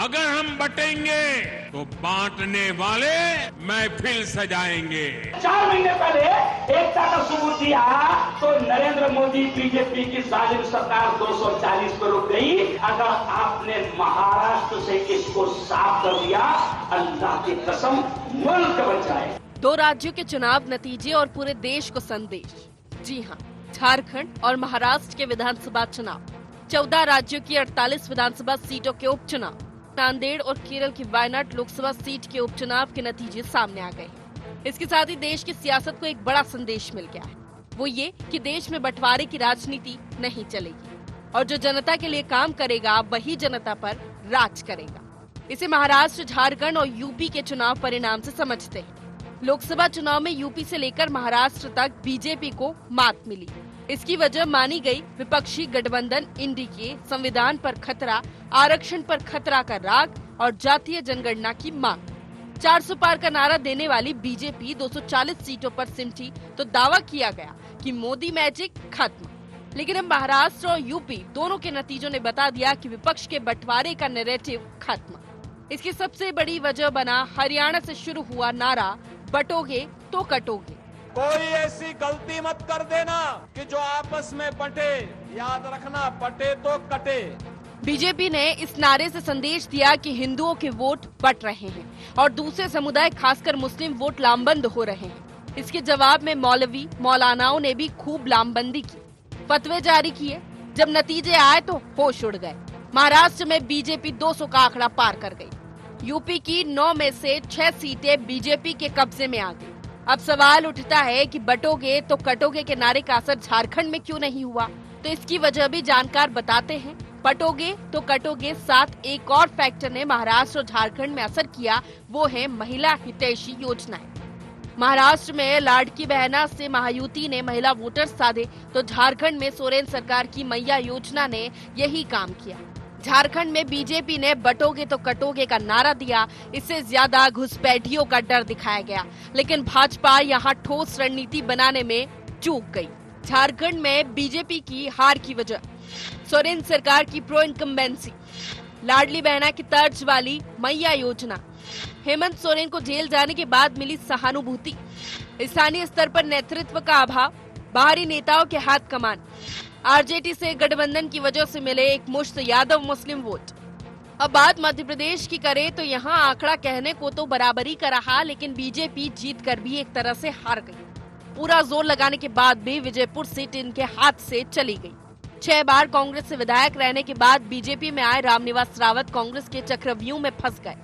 अगर हम बटेंगे तो बांटने वाले महफिल सजाएंगे। 4 महीने पहले एकता का सबूत दिया तो नरेंद्र मोदी बीजेपी की जालिम सरकार 240 पर रुक गई। अगर आपने महाराष्ट्र से इसको साफ कर दिया, अल्लाह की कसम मुल्क बच जाए। 2 राज्यों के चुनाव नतीजे और पूरे देश को संदेश। जी हाँ, झारखंड और महाराष्ट्र के विधानसभा चुनाव, 14 राज्यों की 48 विधानसभा सीटों के उपचुनाव, नांदेड़ और केरल की वायनाड लोकसभा सीट के उपचुनाव के नतीजे सामने आ गए। इसके साथ ही देश की सियासत को एक बड़ा संदेश मिल गया है, वो ये कि देश में बंटवारे की राजनीति नहीं चलेगी और जो जनता के लिए काम करेगा वही जनता पर राज करेगा। इसे महाराष्ट्र, झारखंड और यूपी के चुनाव परिणाम से समझते हैं। लोकसभा चुनाव में यूपी से लेकर महाराष्ट्र तक बीजेपी को मात मिली। इसकी वजह मानी गई विपक्षी गठबंधन इंडी के संविधान पर खतरा, आरक्षण पर खतरा का राग और जातीय जनगणना की मांग। 400 पार का नारा देने वाली बीजेपी 240 सीटों पर सिमटी तो दावा किया गया कि मोदी मैजिक खत्म। लेकिन अब महाराष्ट्र और यूपी दोनों के नतीजों ने बता दिया कि विपक्ष के बंटवारे का नैरेटिव खत्म। इसकी सबसे बड़ी वजह बना हरियाणा से शुरू हुआ नारा, बटोगे तो कटोगे। कोई ऐसी गलती मत कर देना कि जो आपस में बटे, याद रखना बटे तो कटे। बीजेपी ने इस नारे से संदेश दिया कि हिंदुओं के वोट बट रहे हैं और दूसरे समुदाय खासकर मुस्लिम वोट लामबंद हो रहे हैं। इसके जवाब में मौलवी मौलानाओं ने भी खूब लामबंदी की, फतवे जारी किए। जब नतीजे आए तो होश उड़ गए। महाराष्ट्र में बीजेपी 200 का आंकड़ा पार कर गई। यूपी की 9 में से 6 सीटें बीजेपी के कब्जे में आ गई। अब सवाल उठता है कि बटोगे तो कटोगे के नारे का असर झारखंड में क्यों नहीं हुआ? तो इसकी वजह भी जानकार बताते हैं। बटोगे तो कटोगे साथ एक और फैक्टर ने महाराष्ट्र और झारखंड में असर किया, वो है महिला हितैषी योजनाएं। महाराष्ट्र में लाडकी बहना से महायुति ने महिला वोटर साधे तो झारखंड में सोरेन सरकार की मैया योजना ने यही काम किया। झारखंड में बीजेपी ने बटोगे तो कटोगे का नारा दिया, इससे ज्यादा घुसपैठियों का डर दिखाया गया। लेकिन भाजपा यहाँ ठोस रणनीति बनाने में चूक गई। झारखंड में बीजेपी की हार की वजह सोरेन सरकार की प्रो इनकम्बेंसी, लाडली बहना की तर्ज वाली मैया योजना, हेमंत सोरेन को जेल जाने के बाद मिली सहानुभूति, स्थानीय स्तर पर नेतृत्व का अभाव, बाहरी नेताओं के हाथ कमान, आरजेडी से गठबंधन की वजह से मिले एक मुश्त यादव मुस्लिम वोट। अब बात मध्य प्रदेश की करें तो यहाँ आंकड़ा कहने को तो बराबरी का रहा, लेकिन बीजेपी जीत कर भी एक तरह से हार गई। पूरा जोर लगाने के बाद भी विजयपुर सीट इनके हाथ से चली गई। 6 बार कांग्रेस से विधायक रहने के बाद बीजेपी में आए रामनिवास रावत कांग्रेस के चक्रव्यूह में फंस गए।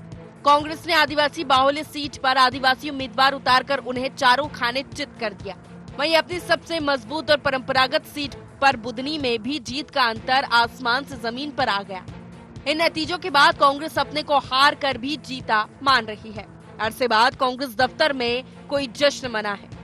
कांग्रेस ने आदिवासी बाहुल्य सीट पर आदिवासी उम्मीदवार उतारकर उन्हें चारों खाने चित कर दिया। वहीं अपनी सबसे मजबूत और परंपरागत सीट पर बुधनी में भी जीत का अंतर आसमान से जमीन पर आ गया। इन नतीजों के बाद कांग्रेस अपने को हार कर भी जीता मान रही है। अरसे बाद कांग्रेस दफ्तर में कोई जश्न मना है।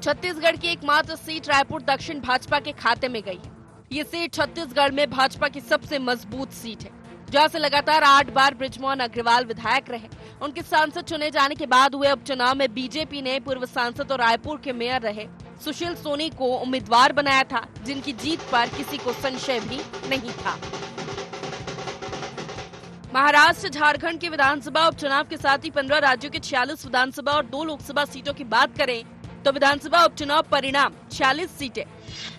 छत्तीसगढ़ की एकमात्र सीट रायपुर दक्षिण भाजपा के खाते में गई है। ये सीट छत्तीसगढ़ में भाजपा की सबसे मजबूत सीट है, जहां से लगातार 8 बार बृजमोहन अग्रवाल विधायक रहे। उनके सांसद चुने जाने के बाद हुए उपचुनाव में बीजेपी ने पूर्व सांसद और रायपुर के मेयर रहे सुशील सोनी को उम्मीदवार बनाया था, जिनकी जीत पर किसी को संशय भी नहीं था। महाराष्ट्र, झारखंड के विधानसभा उपचुनाव के साथ ही 15 राज्यों के 46 विधानसभा और 2 लोकसभा सीटों की बात करें तो विधानसभा उपचुनाव परिणाम 46 सीटें,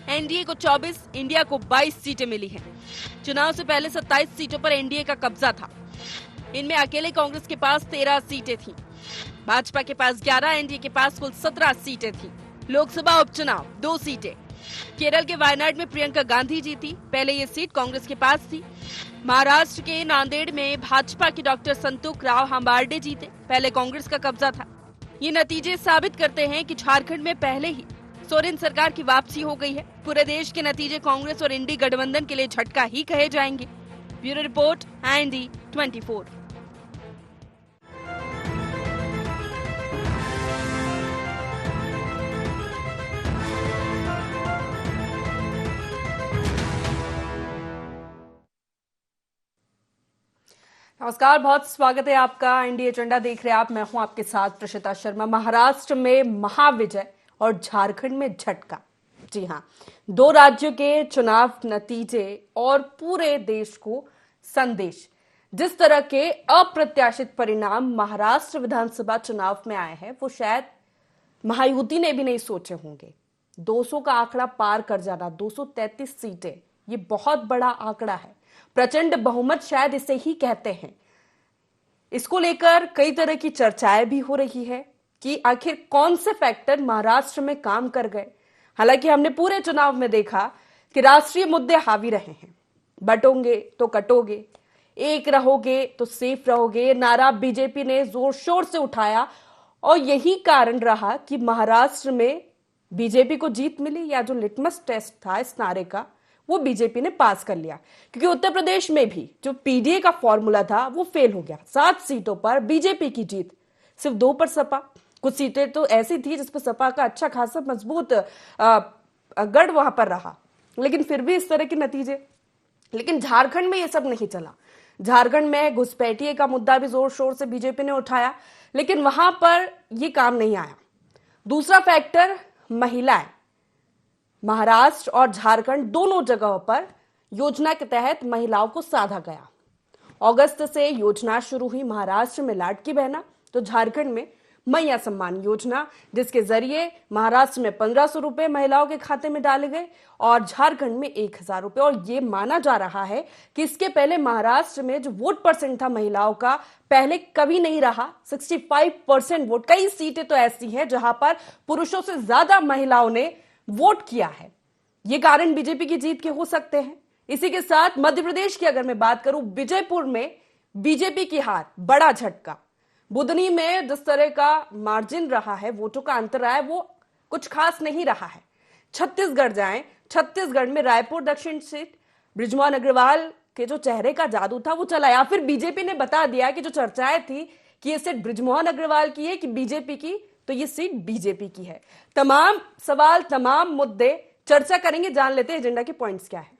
एनडीए को 24, इंडिया को 22 सीटें मिली हैं। चुनाव से पहले 27 सीटों पर एनडीए का कब्जा था। इनमें अकेले कांग्रेस के पास 13 सीटें थीं, भाजपा के पास 11, एनडीए के पास कुल 17 सीटें थीं। लोकसभा उपचुनाव 2 सीटें, केरल के वायनाड में प्रियंका गांधी जीती, पहले ये सीट कांग्रेस के पास थी। महाराष्ट्र के नांदेड़ में भाजपा के डॉक्टर संतोख राव हंबार्डे जीते, पहले कांग्रेस का कब्जा था। ये नतीजे साबित करते हैं कि झारखंड में पहले ही सोरेन सरकार की वापसी हो गई है। पूरे देश के नतीजे कांग्रेस और इंडी गठबंधन के लिए झटका ही कहे जाएंगे। Bureau report, IND 24। नमस्कार, बहुत स्वागत है आपका। इंडिया एजेंडा देख रहे हैं आप, मैं हूं आपके साथ प्रशिता शर्मा। महाराष्ट्र में महाविजय और झारखंड में झटका। जी हां, 2 राज्यों के चुनाव नतीजे और पूरे देश को संदेश। जिस तरह के अप्रत्याशित परिणाम महाराष्ट्र विधानसभा चुनाव में आए हैं वो शायद महायुति ने भी नहीं सोचे होंगे। 200 का आंकड़ा पार कर जाना, 233 सीटें, ये बहुत बड़ा आंकड़ा है। प्रचंड बहुमत शायद इसे ही कहते हैं। इसको लेकर कई तरह की चर्चाएं भी हो रही है कि आखिर कौन से फैक्टर महाराष्ट्र में काम कर गए। हालांकि हमने पूरे चुनाव में देखा कि राष्ट्रीय मुद्दे हावी रहे हैं। बटोगे तो कटोगे, एक रहोगे तो सेफ रहोगे, नारा बीजेपी ने जोर शोर से उठाया और यही कारण रहा कि महाराष्ट्र में बीजेपी को जीत मिली, या जो लिटमस टेस्ट था इस नारे का वो बीजेपी ने पास कर लिया। क्योंकि उत्तर प्रदेश में भी जो पीडीए का फॉर्मूला था वो फेल हो गया। 7 सीटों पर बीजेपी की जीत, सिर्फ 2 पर सपा। कुछ सीटें तो ऐसी थी जिस पर सपा का अच्छा खासा मजबूत गढ़ वहां पर रहा, लेकिन फिर भी इस तरह के नतीजे। लेकिन झारखंड में ये सब नहीं चला। झारखंड में घुसपैठिए का मुद्दा भी जोर शोर से बीजेपी ने उठाया, लेकिन वहां पर ये काम नहीं आया। दूसरा फैक्टर महिलाएं। महाराष्ट्र और झारखंड दोनों जगहों पर योजना के तहत महिलाओं को साधा गया। अगस्त से योजना शुरू हुई महाराष्ट्र में लाडकी बहना, तो झारखंड में मैया सम्मान योजना, जिसके जरिए महाराष्ट्र में 1500 रुपए महिलाओं के खाते में डाले गए और झारखंड में 1000 रुपए। और यह माना जा रहा है कि इसके पहले महाराष्ट्र में जो वोट परसेंट था महिलाओं का पहले कभी नहीं रहा। 65% वोट। कई सीटें तो ऐसी हैं जहां पर पुरुषों से ज्यादा महिलाओं ने वोट किया है। ये कारण बीजेपी की जीत के हो सकते हैं। इसी के साथ मध्य प्रदेश की अगर मैं बात करूं, विजयपुर में बीजेपी की हार, बड़ा झटका। बुधनी में जिस तरह का मार्जिन रहा है, वोटों का अंतर रहा है, वो कुछ खास नहीं रहा है। छत्तीसगढ़ जाएं, छत्तीसगढ़ में रायपुर दक्षिण सीट बृजमोहन अग्रवाल के जो चेहरे का जादू था वो चला, या फिर बीजेपी ने बता दिया कि जो चर्चाएं थी कि ये सीट बृजमोहन अग्रवाल की है कि बीजेपी की, तो ये सीट बीजेपी की है। तमाम सवाल, तमाम मुद्दे चर्चा करेंगे। जान लेते हैं एजेंडा के पॉइंट्स क्या है,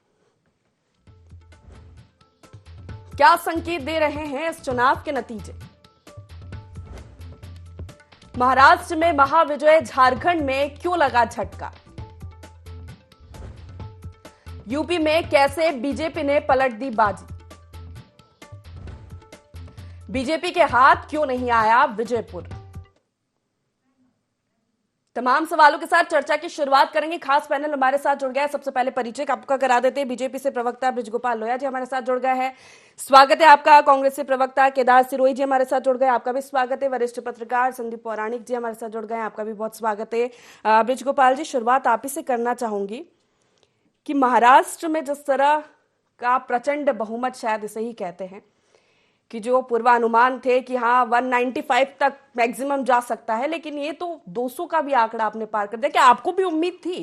क्या संकेत दे रहे हैं इस चुनाव के नतीजे। महाराष्ट्र में महाविजय, झारखंड में क्यों लगा झटका। यूपी में कैसे बीजेपी ने पलट दी बाजी। बीजेपी के हाथ क्यों नहीं आया विजयपुर। तमाम सवालों के साथ चर्चा की शुरुआत करेंगे। खास पैनल हमारे साथ जुड़ गया है। सबसे पहले परिचय आपका करा देते हैं। बीजेपी से प्रवक्ता बृजगोपाल लोहिया जी हमारे साथ जुड़ गए हैं, स्वागत है आपका। कांग्रेस से प्रवक्ता केदार सिरोही जी हमारे साथ जुड़ गए, आपका भी स्वागत है। वरिष्ठ पत्रकार संदीप पौराणिक जी हमारे साथ जुड़ गए, आपका भी बहुत स्वागत है। बृजगोपाल जी, शुरुआत आप ही से करना चाहूंगी कि महाराष्ट्र में जिस तरह का प्रचंड बहुमत, शायद इसे ही कहते हैं, कि जो पूर्वानुमान थे कि हाँ 195 तक मैक्सिमम जा सकता है, लेकिन ये तो 200 का भी आंकड़ा आपने पार कर दिया। क्या आपको भी उम्मीद थी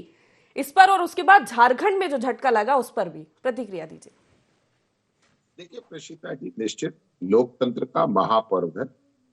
इस पर, और उसके बाद झारखंड में जो झटका लगा उस पर भी प्रतिक्रिया दीजिए। देखिए प्रेषिता जी, निश्चित लोकतंत्र का महापर्व है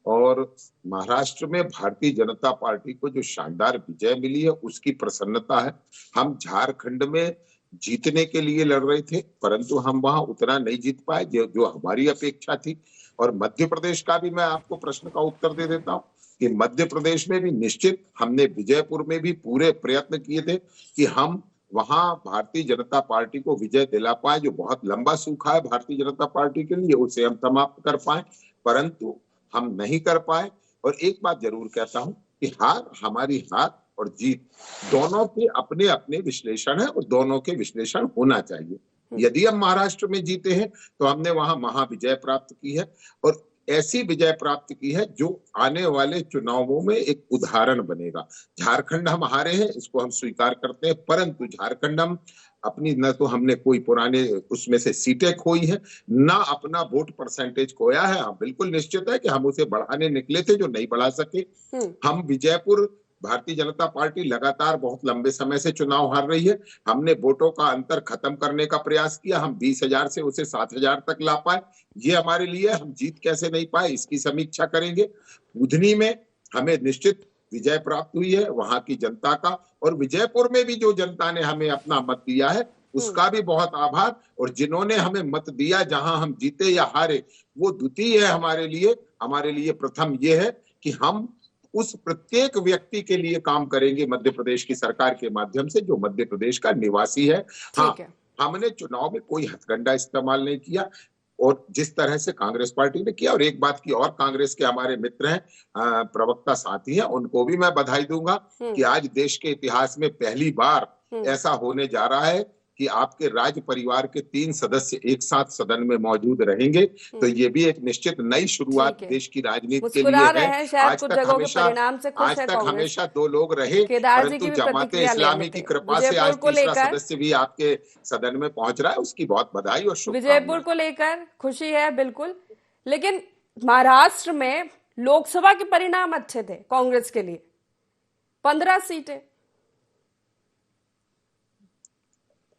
और महाराष्ट्र में भारतीय जनता पार्टी को जो शानदार विजय मिली है उसकी प्रसन्नता है। हम झारखंड में जीतने के लिए लड़ रहे थे, परंतु हम वहां उतना नहीं जीत पाए जो हमारी अपेक्षा थी। और मध्य प्रदेश का भी मैं आपको प्रश्न का उत्तर दे देता हूं कि मध्य प्रदेश में भी निश्चित हमने विजयपुर में भी पूरे प्रयत्न किए थे कि हम वहां भारतीय जनता पार्टी को विजय दिला पाए। जो बहुत लंबा सूखा है भारतीय जनता पार्टी के लिए, उसे हम समाप्त कर पाए, परंतु हम नहीं कर पाए। और एक बात जरूर कहता हूं कि हमारी हार और जीत दोनों के अपने अपने विश्लेषण है और दोनों के विश्लेषण होना चाहिए। यदि हम महाराष्ट्र में जीते हैं तो हमने वहां महाविजय प्राप्त की है, और ऐसी विजय प्राप्त की है जो आने वाले चुनावों में एक उदाहरण बनेगा। झारखंड हम हारे हैं, इसको हम स्वीकार करते हैं, परंतु झारखंड हम अपनी, न तो हमने कोई पुराने उसमें से सीटें खोई है, ना अपना वोट परसेंटेज खोया है। हाँ, बिल्कुल निश्चित है कि हम उसे बढ़ाने निकले थे जो नहीं बढ़ा सके। हम विजयपुर, भारतीय जनता पार्टी लगातार बहुत लंबे समय से चुनाव हार रही है। हमने वोटों का अंतर खत्म करने का प्रयास किया, हम 20,000 से उसे 7,000 तक ला पाए। ये हमारे लिए, हम जीत कैसे नहीं पाए इसकी समीक्षा करेंगे। बुधनी में हमें निश्चित विजय प्राप्त हुई है वहां की जनता का, और विजयपुर में भी जो जनता ने हमें अपना मत दिया है उसका भी बहुत आभार। और जिन्होंने हमें मत दिया, जहां हम जीते या हारे, वो द्वितीय है हमारे लिए। हमारे लिए प्रथम ये है कि हम उस प्रत्येक व्यक्ति के लिए काम करेंगे मध्य प्रदेश की सरकार के माध्यम से जो मध्य प्रदेश का निवासी है। हाँ, हमने चुनाव में कोई हथकंडा इस्तेमाल नहीं किया और जिस तरह से कांग्रेस पार्टी ने किया। और एक बात की और, कांग्रेस के हमारे मित्र हैं, प्रवक्ता साथी हैं, उनको भी मैं बधाई दूंगा कि आज देश के इतिहास में पहली बार ऐसा होने जा रहा है कि आपके राज परिवार के 3 सदस्य एक साथ सदन में मौजूद रहेंगे। तो ये भी एक निश्चित नई शुरुआत देश की राजनीति के लिए है। आज तक हमेशा 2 लोग रहे, परंतु जमाते इस्लामी की कृपा से आज तीसरा सदस्य भी आपके सदन में पहुंच रहा है। उसकी बहुत बधाई और शुभकामनाएं। विजयपुर को लेकर खुशी है बिल्कुल, लेकिन महाराष्ट्र में लोकसभा के परिणाम अच्छे थे कांग्रेस के लिए, 15 सीटें।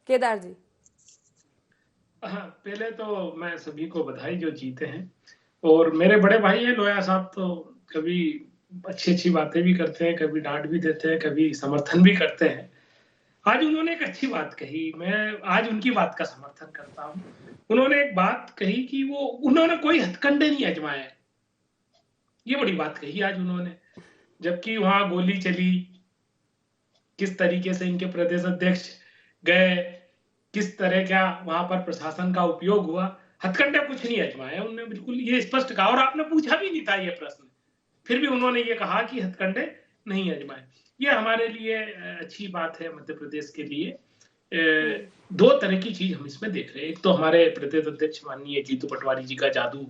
केदार जी, पहले तो मैं सभी को बधाई जो जीते हैं, और मेरे बड़े भाई है लोया साहब, तो कभी अच्छी बातें भी करते हैं, कभी डांट भी देते हैं, कभी समर्थन भी करते हैं। आज उन्होंने एक अच्छी बात कही, मैं आज उनकी बात का समर्थन करता हूं। उन्होंने एक बात कही कि उन्होंने कोई हथकंडे नहीं आजमाए, ये बड़ी बात कही आज उन्होंने। जबकि वहां गोली चली, किस तरीके से इनके प्रदेश अध्यक्ष गए, किस तरह का वहां पर प्रशासन का उपयोग हुआ, हथकंडे कुछ नहीं आजमाए उन्होंने, बिल्कुल ये स्पष्ट कहा। और आपने पूछा भी नहीं था ये प्रश्न, फिर भी उन्होंने ये कहा कि हथकंडे नहीं आजमाए। ये हमारे लिए अच्छी बात है। मध्य प्रदेश के लिए 2 तरह की चीज हम इसमें देख रहे हैं। एक तो हमारे प्रदेश अध्यक्ष माननीय जीतू पटवारी जी का जादू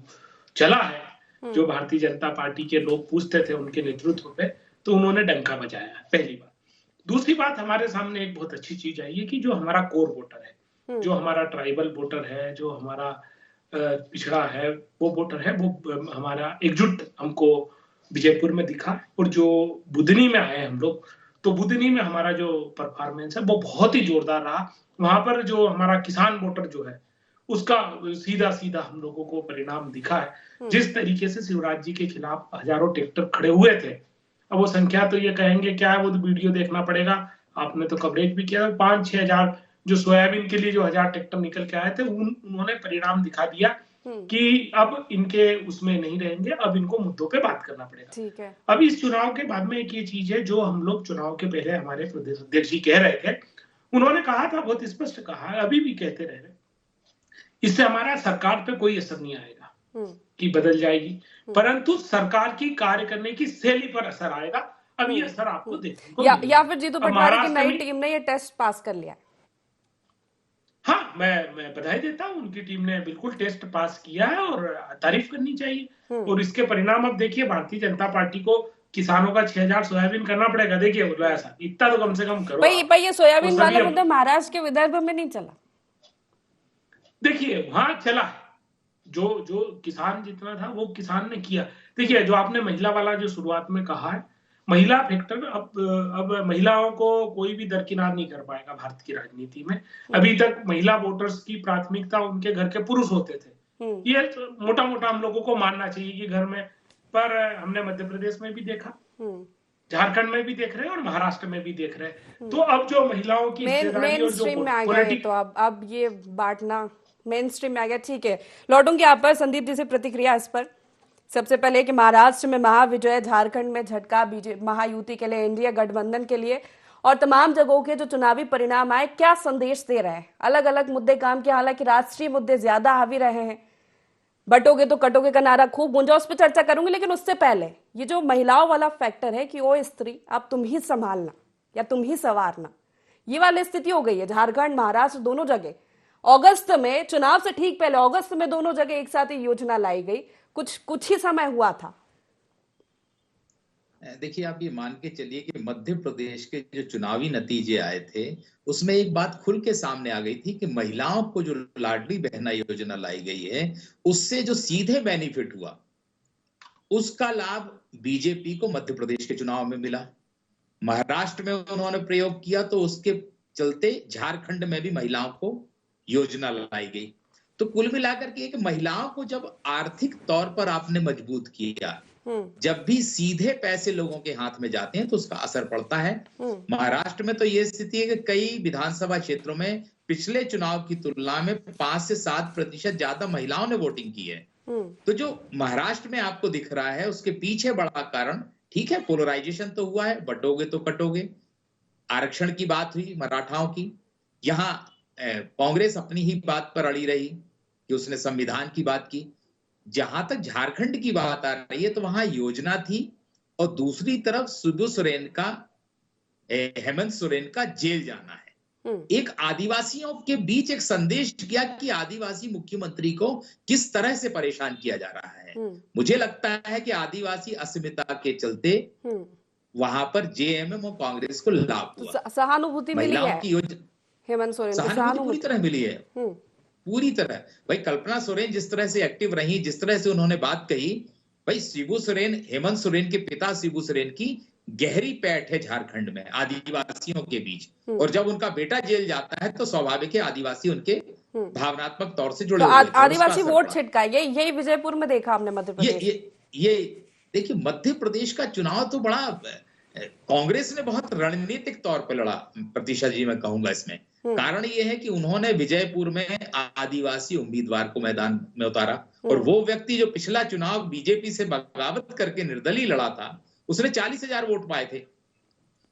चला है, जो भारतीय जनता पार्टी के लोग पूछते थे उनके नेतृत्व पे, तो उन्होंने डंका बजाया, पहली बात। दूसरी बात, हमारे सामने एक बहुत अच्छी चीज आई है कि जो हमारा कोर वोटर है, जो हमारा ट्राइबल वोटर है, जो हमारा पिछड़ा है, वो वोटर है, वो हमारा एकजुट हमको विजयपुर में दिखा। और जो बुधनी में आए हम लोग, तो बुधनी में हमारा जो परफॉर्मेंस है वो बहुत ही जोरदार रहा। वहां पर जो हमारा किसान वोटर जो है, उसका सीधा सीधा हम लोगों को परिणाम दिखा है। जिस तरीके से शिवराज जी के खिलाफ हजारों ट्रैक्टर खड़े हुए थे, अब वो संख्या तो ये कहेंगे क्या है, वो तो वीडियो देखना पड़ेगा, आपने तो कवरेज भी किया। 5-6 हजार जो सोयाबीन के लिए जो 1000 ट्रैक्टर निकल के आए थे, उन्होंने परिणाम दिखा दिया कि अब इनके उसमें नहीं रहेंगे, अब इनको मुद्दों पे बात करना पड़ेगा। ठीक है। अब इस चुनाव के बाद में एक ये चीज है जो हम लोग चुनाव के पहले हमारे प्रदेश अध्यक्ष जी कह रहे थे, उन्होंने कहा था, बहुत स्पष्ट कहा, अभी भी कहते रहे, इससे हमारा सरकार पे कोई असर नहीं आएगा कि बदल जाएगी, परंतु सरकार की कार्य करने की शैली पर असर आएगा। अब ये असर आपको देखने को या फिर जीतू पटवारी की नई टीम ने ये टेस्ट पास कर लिया। हाँ, मैं बधाई देता हूँ, उनकी टीम ने बिल्कुल टेस्ट पास किया है और तारीफ करनी चाहिए। और इसके परिणाम अब देखिए, भारतीय जनता पार्टी को किसानों का 6000 सोयाबीन करना पड़ेगा। देखिए ऐसा इतना तो कम से कम करो। भाई ये सोयाबीन वाला मुद्दा महाराष्ट्र के विदर्भ में नहीं चला, देखिए वहां चला है। जो किसान जितना था वो किसान ने किया। देखिए जो आपने महिला वाला जो शुरुआत में कहा है, महिला फैक्टर, अब महिलाओं को कोई भी दरकिनार नहीं कर पाएगा भारत की राजनीति में। अभी तक महिला वोटर्स की प्राथमिकता उनके घर के पुरुष होते थे, ये मोटा मोटा हम लोगों को मानना चाहिए कि घर में, पर हमने मध्य प्रदेश में भी देखा, झारखंड में भी देख रहे हैं और महाराष्ट्र में भी देख रहे हैं। तो अब जो महिलाओं की मेन स्ट्रीम में आ गया है, तो अब ये बांटना मेन स्ट्रीम में आ गया। ठीक है, लौटूंगी आप पर। संदीप जी से प्रतिक्रिया इस पर। सबसे पहले कि महाराष्ट्र में महाविजय, झारखंड में झटका बीजेपी महायुति के लिए, इंडिया गठबंधन के लिए, और तमाम जगहों के जो चुनावी परिणाम आए, क्या संदेश दे रहे हैं? अलग अलग मुद्दे काम किया, हालांकि राष्ट्रीय मुद्दे ज्यादा हावी रहे हैं। बटोगे तो कटोगे का नारा खूब गूंजा, उस पर चर्चा करूंगी, लेकिन उससे पहले ये जो महिलाओं वाला फैक्टर है कि ओ स्त्री अब तुम ही संभालना या तुम ही संवारना, ये वाली स्थिति हो गई है झारखंड महाराष्ट्र दोनों जगह। अगस्त में चुनाव से ठीक पहले अगस्त में दोनों जगह एक साथ ही योजना लाई गई, कुछ ही समय हुआ था। देखिए, आप ये मान के चलिए कि मध्य प्रदेश के जो चुनावी नतीजे आए थे, उसमें एक बात खुल के सामने आ गई थी कि महिलाओं को जो लाडली बहना योजना लाई गई है, उससे जो सीधे बेनिफिट हुआ, उसका लाभ बीजेपी को मध्य प्रदेश के चुनाव में मिला। महाराष्ट्र में उन्होंने प्रयोग किया, तो उसके चलते झारखंड में भी महिलाओं को योजना लाई गई। तो कुल मिलाकर के एक महिलाओं को जब आर्थिक तौर पर आपने मजबूत किया, जब भी सीधे पैसे लोगों के हाथ में जाते हैं तो उसका असर पड़ता है। महाराष्ट्र में तो ये स्थिति है कि कई विधानसभा क्षेत्रों में पिछले चुनाव की तुलना में 5 से 7% ज्यादा महिलाओं ने वोटिंग की है। तो जो महाराष्ट्र में आपको दिख रहा है, उसके पीछे बड़ा कारण ठीक है, पोलराइजेशन तो हुआ है, बटोगे तो कटोगे। आरक्षण की बात हुई मराठाओं की, यहाँ कांग्रेस अपनी ही बात पर अड़ी रही कि उसने संविधान की बात की। जहां तक झारखंड की बात आ रही है तो वहां योजना थी, और दूसरी तरफ हेमंत सोरेन का जेल जाना है। एक आदिवासियों के बीच एक संदेश गया कि आदिवासी मुख्यमंत्री को किस तरह से परेशान किया जा रहा है। मुझे लगता है कि आदिवासी अस्मिता के चलते वहां पर जेएमएम और कांग्रेस को लाभ हुआ, सहानुभूति मिली है महिलाओं की योजना, हेमंत सोरेन को, सहानुभूति पूरी तरह मिली है, पूरी तरह। भाई कल्पना सोरेन जिस तरह से एक्टिव रही, जिस तरह से उन्होंने बात कही, भाई शिबू सोरेन, हेमंत सोरेन के पिता शिबू सोरेन की गहरी पैठ है झारखंड में आदिवासियों के बीच, और जब उनका बेटा जेल जाता है तो स्वाभाविक है आदिवासी उनके भावनात्मक तौर से जुड़े हुए थे। आदिवासी वोट छिटका, यही विजयपुर में देखा हमने मध्य प्रदेश। ये देखिए, मध्य प्रदेश का चुनाव तो बड़ा कांग्रेस ने बहुत रणनीतिक तौर पर लड़ा, प्रतीक्षा जी मैं कहूंगा इसमें। कारण ये है कि उन्होंने विजयपुर में आदिवासी उम्मीदवार को मैदान में उतारा, और वो व्यक्ति जो पिछला चुनाव बीजेपी से बगावत करके निर्दलीय लड़ा था, उसने 40,000 वोट पाए थे।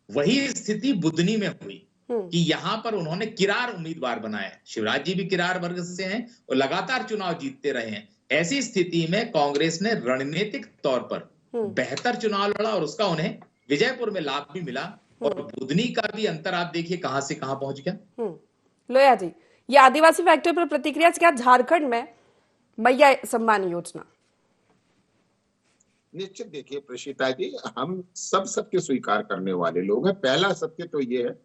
वही स्थिति बुधनी में हुई कि यहाँ पर उन्होंने किरार उम्मीदवार बनाए। शिवराज जी भी किरार वर्ग से हैं और लगातार चुनाव जीतते रहे हैं। ऐसी स्थिति में कांग्रेस ने रणनीतिक तौर पर बेहतर चुनाव लड़ा, और उसका उन्हें विजयपुर में लाभ भी मिला, और बुधनी का भी अंतर आप देखिए कहां से कहां पहुंच गया। लोया जी, ये आदिवासी फैक्टर पर प्रतिक्रिया क्या झारखंड में मैया सम्मान योजना? निश्चित देखिए प्रेषिता जी, हम सब सत्य स्वीकार करने वाले लोग हैं। पहला सत्य तो ये है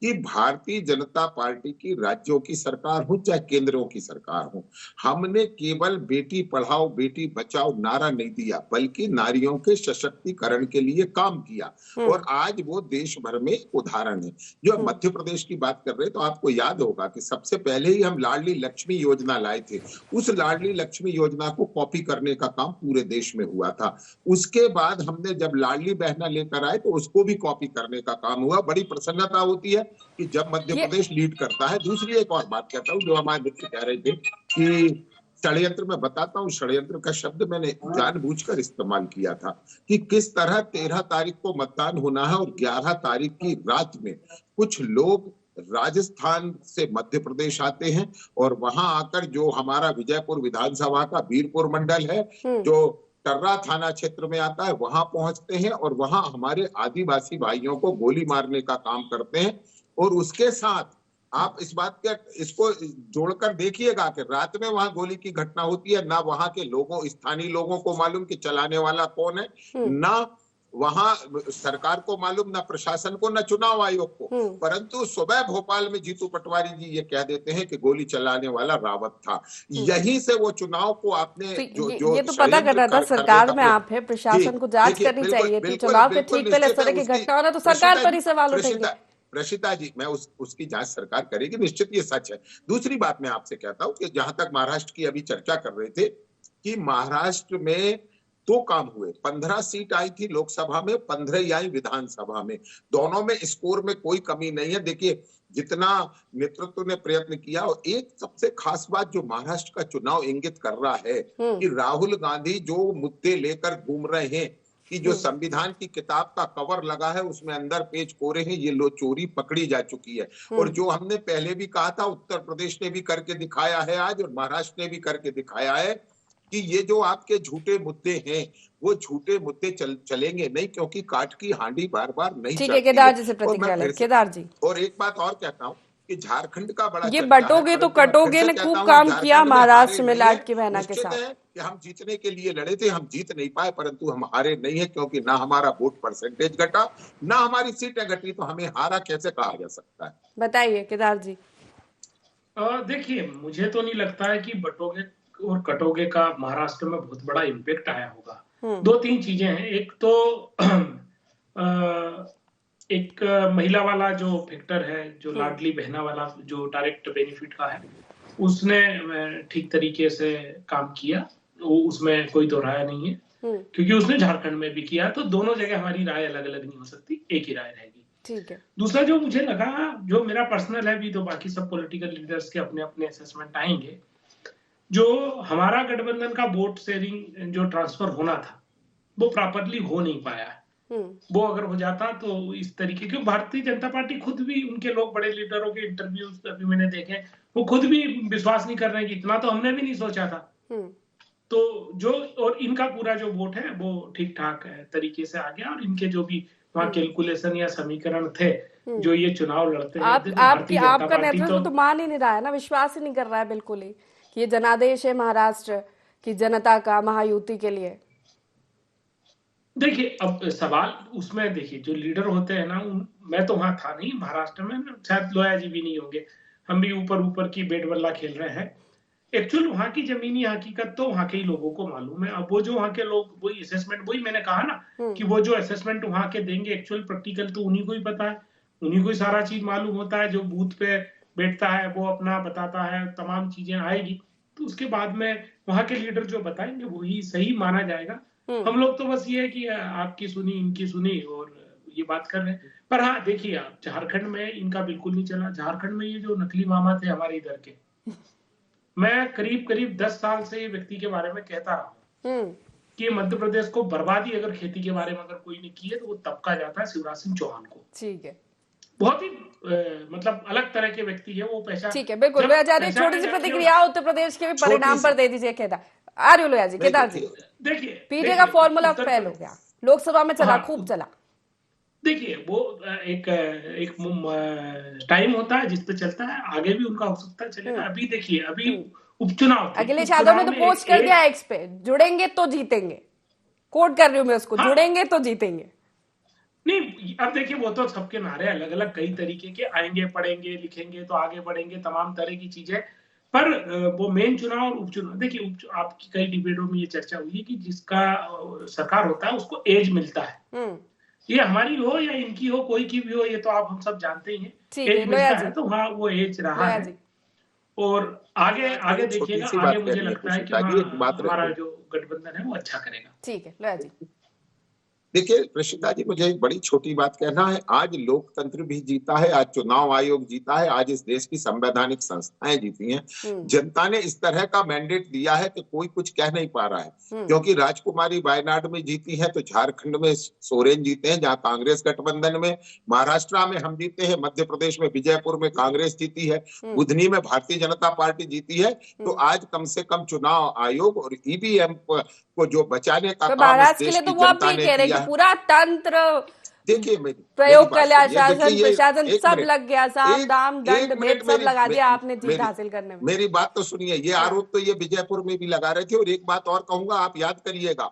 कि भारतीय जनता पार्टी की राज्यों की सरकार हो चाहे केंद्रों की सरकार हो, हमने केवल बेटी पढ़ाओ बेटी बचाओ नारा नहीं दिया, बल्कि नारियों के सशक्तिकरण के लिए काम किया, और आज वो देश भर में उदाहरण है। जो मध्य प्रदेश की बात कर रहे हैं, तो आपको याद होगा कि सबसे पहले ही हम लाडली लक्ष्मी योजना लाए थे। उस लाडली लक्ष्मी योजना को कॉपी करने का काम पूरे देश में हुआ था। उसके बाद हमने जब लाडली बहना लेकर आए तो उसको भी कॉपी करने का काम हुआ। बड़ी प्रसन्नता होती है कि जब मध्य प्रदेश लीड करता है। दूसरी एक और बात कहता हूँ, जो हमारे मित्र कह रहे थे कि षड्यंत्र, में बताता हूँ, षड्यंत्र का शब्द मैंने जानबूझकर इस्तेमाल किया था कि किस तरह 13 तारीख को मतदान होना है, और 11 तारीख की रात में कुछ लोग राजस्थान से मध्य प्रदेश आते हैं, और वहां आकर जो हमारा विजयपुर विधानसभा का बीरपुर मंडल है, जो टर्रा थाना क्षेत्र में आता है, वहां पहुंचते हैं, और वहां हमारे आदिवासी भाइयों को गोली मारने का काम करते हैं। और उसके साथ आप इस बात के इसको जोड़कर देखिएगा कि रात में वहां गोली की घटना होती है, ना वहां के लोगों, स्थानीय लोगों को मालूम कि चलाने वाला कौन है, ना वहां सरकार को मालूम, ना प्रशासन को, ना चुनाव आयोग को, परंतु सुबह भोपाल में जीतू पटवारी जी ये कह देते हैं कि गोली चलाने वाला रावत था। यहीं से वो चुनाव को आपने तो ये तो पता कर रहा था, सरकार में आप है, प्रशासन को जांच करनी चाहिए थी। चुनाव के ठीक पहले इस तरह की घटना हो रहा तो सरकार पर ही सवाल उठेंगे। प्रशिता जी, मैं उसकी जांच सरकार करेगी, निश्चित, ये सच है। दूसरी बात मैं आपसे कहता हूं कि जहां तक महाराष्ट्र की अभी चर्चा कर रहे थे, कि महाराष्ट्र में 2 काम हुए। 15 सीट आई थी लोकसभा में, 15 ही आई विधानसभा में। दोनों में स्कोर में कोई कमी नहीं है। देखिए जितना नेतृत्व ने प्रयत्न किया, और एक सबसे खास बात जो महाराष्ट्र का चुनाव इंगित कर रहा है कि राहुल गांधी जो मुद्दे लेकर घूम रहे हैं, कि जो संविधान की किताब का कवर लगा है उसमें अंदर पेज कोरे हैं, ये लो चोरी पकड़ी जा चुकी है। और जो हमने पहले भी कहा था, उत्तर प्रदेश ने भी करके दिखाया है आज, और महाराष्ट्र ने भी करके दिखाया है कि ये जो आपके झूठे मुद्दे हैं, वो झूठे मुद्दे चलेंगे नहीं, क्योंकि काठ की हांडी बार बार नहीं चलती। ठीक है, केदार जी से प्रतिक्रिया ले। केदार जी, और एक बात और कहता हूँ कि झारखंड का बड़ा, ये बटोगे तो कटोगे ने खूब काम किया महाराष्ट्र में लाड की बहना के साथ। कि हम जीतने के लिए लड़े थे, हम जीत नहीं पाए, परंतु हम हारे नहीं है, क्योंकि ना हमारा वोट परसेंटेज घटा, ना हमारी सीटें घटी, तो हमें हारा कैसे कहा जा सकता है? बताइए केदार जी। देखिए, मुझे तो नहीं लगता है कि बटोगे और कटोगे का महाराष्ट्र में बहुत बड़ा इम्पैक्ट आया होगा। 2-3 चीजें हैं। एक तो एक महिला वाला जो फैक्टर है, जो लाडली बहना वाला जो डायरेक्ट बेनिफिट का है, उसने ठीक तरीके से काम किया, उसमें कोई दो राय नहीं है, क्योंकि उसने झारखंड में भी किया। तो दोनों जगह हमारी राय अलग अलग नहीं हो सकती, एक ही राय रहेगी। ठीक है। दूसरा जो मुझे लगा, जो मेरा पर्सनल है, भी तो बाकी सब पॉलिटिकल लीडर्स के अपने अपने असेसमेंट आएंगे, जो हमारा गठबंधन का वोट शेयरिंग जो ट्रांसफर होना था, वो प्रॉपरली हो नहीं पाया। वो अगर हो जाता तो इस तरीके, क्योंकि भारतीय जनता पार्टी खुद भी, उनके लोग बड़े लीडरों के इंटरव्यूज अभी मैंने देखे, वो खुद भी विश्वास नहीं कर रहे हैं कि इतना तो हमने भी नहीं सोचा था। तो जो, और इनका पूरा जो वोट है वो ठीक ठाक तरीके से आ गया, और इनके जो भी वहाँ कैलकुलेशन या समीकरण थे जो ये चुनाव लड़ते हैं, आपका नेतृत्व तो मान ही नहीं रहा है ना, विश्वास ही नहीं कर रहा है बिल्कुल ही कि ये जनादेश है महाराष्ट्र की जनता का महायुति के लिए। देखिए अब सवाल उसमें, देखिए जो लीडर होते हैं ना, मैं तो वहां था नहीं महाराष्ट्र में, शायद लोया जी भी नहीं होंगे, हम भी ऊपर की बैट बल्ला खेल रहे हैं। एक्चुअल वहां की जमीनी हकीकत तो वहां के ही लोगों को मालूम है। अब वो जो वहां के लोग, वही असेसमेंट, वही मैंने कहा ना कि वो जो असेसमेंट वहां के देंगे, एक्चुअल प्रैक्टिकल तो उन्हीं को ही पता है, उन्हीं को ही सारा चीज मालूम होता है। जो बूथ पे बैठता है वो अपना बताता है, तमाम चीजें आएगी, तो उसके बाद में वहां के लीडर जो बताएंगे वही सही माना जाएगा। हम लोग तो बस ये है कि आपकी सुनी, इनकी सुनी, और ये बात कर रहे हैं। पर हाँ देखिए, आप झारखंड में इनका बिल्कुल नहीं चला। झारखंड में ये जो नकली मामा थे हमारे इधर के, मैं करीब 10 साल से ये व्यक्ति के बारे में कहता रहा कि मध्य प्रदेश को बर्बादी अगर खेती के बारे में अगर कोई ने की है तो वो तबका जाता है शिवराज सिंह चौहान को। ठीक है, बहुत ही मतलब अलग तरह के व्यक्ति है वो, पैसा। ठीक है, बिल्कुल। लोया जी, छोटी सी प्रतिक्रिया उत्तर प्रदेश के भी परिणाम पर दे दीजिए। केदार आ रही हो लोया जी, केदार जी। देखिए पीटे का फॉर्मूला फेल हो गया, लोकसभा में चला, खूब चला। देखिए वो एक टाइम होता है जिस पे चलता है, आगे भी उनका हो सकता है चलेगा। अभी देखिए, अभी उपचुनाव, अखिलेश यादव ने तो पोस्ट कर दिया एक्स पे, जुड़ेंगे तो जीतेंगे, कोट कर रही हूँ मैं उसको, जुड़ेंगे तो जीतेंगे। नहीं, अब देखिए वो तो सबके नारे अलग अलग कई तरीके के आएंगे, पढ़ेंगे, लिखेंगे तो आगे बढ़ेंगे, तमाम तरह की चीजें। पर वो मेन चुनाव और उपचुनाव, देखिए आपकी कई डिबेटों में ये चर्चा हुई है कि जिसका सरकार होता है उसको एज मिलता है, ये हमारी हो या इनकी हो, कोई की भी हो, ये तो आप हम सब जानते ही हैं, एज मिलता है। तो हाँ वो एज रहा है, और आगे देखिएगा, आगे मुझे लगता है कि हमारा जो गठबंधन है वो अच्छा करेगा। ठीक है लोया जी। देखिए प्रशिता जी, मुझे एक बड़ी छोटी बात कहना है। आज लोकतंत्र भी जीता है, आज चुनाव आयोग जीता है, आज इस देश की संवैधानिक संस्थाएं जीती हैं। जनता ने इस तरह का मैंडेट दिया है कि कोई कुछ कह नहीं पा रहा है, क्योंकि राजकुमारी वायनाड में जीती है तो झारखंड में सोरेन जीते हैं जहां कांग्रेस गठबंधन में, महाराष्ट्र में हम जीते हैं, मध्य प्रदेश में विजयपुर में कांग्रेस जीती है, बुधनी में भारतीय जनता पार्टी जीती है। तो आज कम से कम चुनाव आयोग और ईवीएम को जो बचाने का काम इस देश की जनता ने किया, पूरा तंत्र, देखिए प्रयोग कला, शासन प्रशासन सब लग गया, साम दाम दंड भेद सब लगा दिया आपने जीत हासिल करने में। मेरी बात तो सुनिए, ये आरोप तो ये विजयपुर में भी लगा रहे थे। और एक बात और कहूंगा, आप याद करिएगा,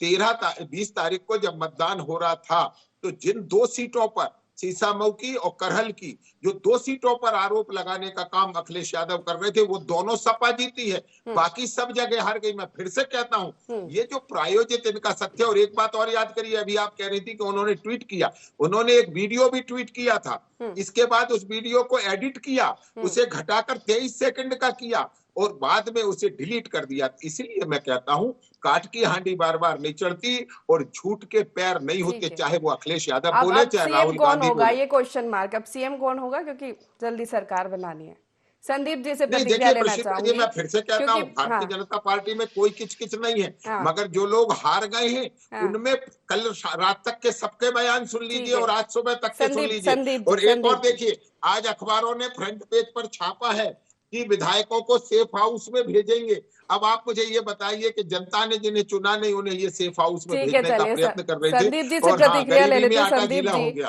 20 तारीख को जब मतदान हो रहा था तो जिन 2 सीटों पर, सीसामऊ की और करहल की, जो 2 सीटों पर आरोप लगाने का काम अखिलेश यादव कर रहे थे, वो दोनों सपा जीती है, बाकी सब जगह हार गई। मैं फिर से कहता हूं, ये जो प्रायोजित इनका सत्य। और एक बात और याद करिए, अभी आप कह रही थी कि उन्होंने ट्वीट किया, उन्होंने एक वीडियो भी ट्वीट किया था, इसके बाद उस वीडियो को एडिट किया, उसे घटाकर 23 सेकंड का किया और बाद में उसे डिलीट कर दिया। इसलिए मैं कहता हूं, काट की हांडी बार बार नहीं चढ़ती और झूठ के पैर नहीं होते, चाहे वो अखिलेश यादव बोले, चाहे राहुल गांधी बोले। ये क्वेश्चन मार्क, अब सीएम कौन होगा, क्योंकि जल्दी सरकार बनानी है। संदीप जी से प्रतिक्रिया लेना चाहूंगी। मैं फिर से कहता हूँ, भारतीय जनता पार्टी में कोई किचकिच नहीं है, मगर जो लोग हार गए हैं उनमें कल रात तक के सबके बयान सुन लीजिए और आज सुबह तक के सुन लीजिए। और एक और देखिए, आज अखबारों ने फ्रंट पेज पर छापा है कि विधायकों को सेफ हाउस में भेजेंगे। अब आप मुझे ये बताइए कि जनता ने जिन्हें चुना नहीं, उन्हें ये सेफ हाउस में भेजने का प्रयत्न कर रहे थे। संदीप जी से प्रतिक्रिया ले लेते हैं। संदीप जी,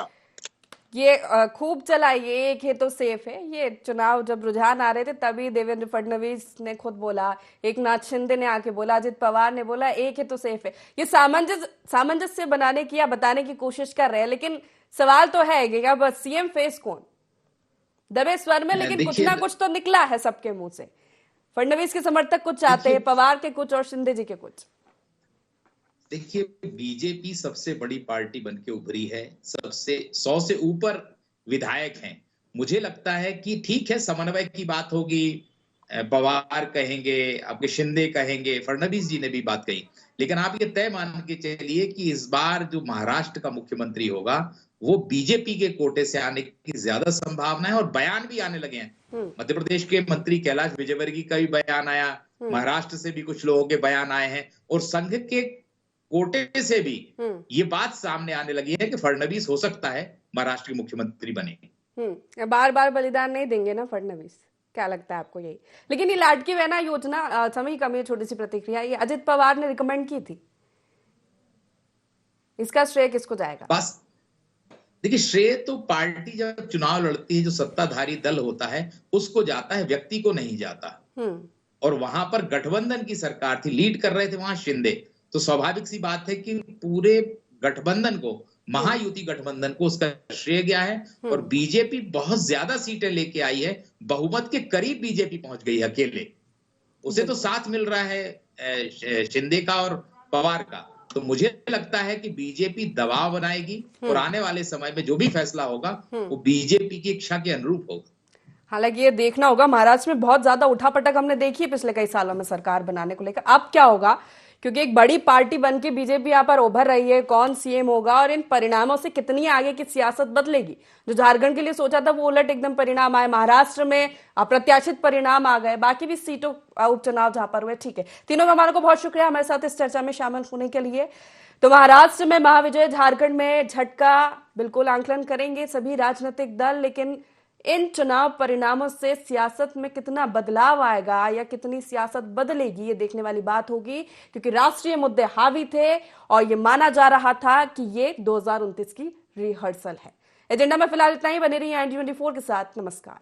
ये खूब चला, ये एक है तो सेफ है। ये चुनाव जब रुझान आ रहे थे तभी देवेंद्र फडणवीस ने खुद बोला, एकनाथ शिंदे ने आके बोला, अजित पवार ने बोला एक है तो सेफ है। ये सामंजस्य बनाने की या बताने की कोशिश कर रहे हैं, लेकिन सवाल तो है कि क्या बस सीएम फेस कौन, दबे स्वर में, लेकिन कुछ ना कुछ तो निकला है सबके मुंह से। फडणवीस के समर्थक कुछ चाहते हैं, पवार के कुछ और शिंदे जी के कुछ। देखिए, बीजेपी सबसे बड़ी पार्टी बनके उभरी है, सबसे 100 से ऊपर विधायक हैं। मुझे लगता है कि ठीक है, समन्वय की बात होगी, पवार कहेंगे, आपके शिंदे कहेंगे, फडणवीस जी ने भी बात कही, लेकिन आप ये तय मान के चलिए कि इस बार जो महाराष्ट्र का मुख्यमंत्री होगा वो बीजेपी के कोटे से आने की ज्यादा संभावना है और बयान भी आने लगे हैं। मध्य प्रदेश के मंत्री कैलाश विजयवर्गीय का भी बयान आया, महाराष्ट्र से भी कुछ लोगों के बयान आए हैं और संघ के कोटे से भी ये बात सामने आने लगी है कि फडणवीस हो सकता है महाराष्ट्र के मुख्यमंत्री बने। बार बार बलिदान नहीं देंगे ना फडणवीस, क्या लगता है आपको यही? लेकिन ये लाडकी बहना योजना, समय कमी है, छोटी सी प्रतिक्रिया, ये अजित पवार ने रिकमेंड की थी, इसका श्रेय किसको जाएगा? बस देखिए, श्रेय तो पार्टी जब चुनाव लड़ती है, जो सत्ताधारी दल होता है उसको जाता है, व्यक्ति को नहीं जाता। और वहां पर गठबंधन की सरकार थी, लीड कर रहे थे वहां शिंदे, तो स्वाभाविक सी बात है कि पूरे गठबंधन को, महायुति गठबंधन को उसका श्रेय गया है। और बीजेपी बहुत ज्यादा सीटें लेके आई है, बहुमत के करीब बीजेपी पहुंच गई है अकेले, उसे तो साथ मिल रहा है शिंदे का और पवार का। तो मुझे लगता है कि बीजेपी दबाव बनाएगी और आने वाले समय में जो भी फैसला होगा वो बीजेपी की इच्छा के अनुरूप होगा। हालांकि ये देखना होगा, महाराष्ट्र में बहुत ज्यादा उठापटक हमने देखी है पिछले कई सालों में सरकार बनाने को लेकर। अब क्या होगा, क्योंकि एक बड़ी पार्टी बन के बीजेपी यहाँ पर उभर रही है, कौन सीएम होगा और इन परिणामों से कितनी आगे की सियासत बदलेगी। जो झारखंड के लिए सोचा था वो उलट एकदम परिणाम आए, महाराष्ट्र में अप्रत्याशित परिणाम आ गए, बाकी भी सीटों उपचुनाव जहां पर हुए। ठीक है, तीनों मेहमानों को बहुत शुक्रिया हमारे साथ इस चर्चा में शामिल होने के लिए। तो महाराष्ट्र में महाविजय, झारखंड में झटका, बिल्कुल आंकलन करेंगे सभी राजनीतिक दल, लेकिन इन चुनाव परिणामों से सियासत में कितना बदलाव आएगा या कितनी सियासत बदलेगी, ये देखने वाली बात होगी, क्योंकि राष्ट्रीय मुद्दे हावी थे और ये माना जा रहा था कि ये 2029 की रिहर्सल है। एजेंडा में फिलहाल इतना ही, बने रहिए IND24 के साथ। नमस्कार।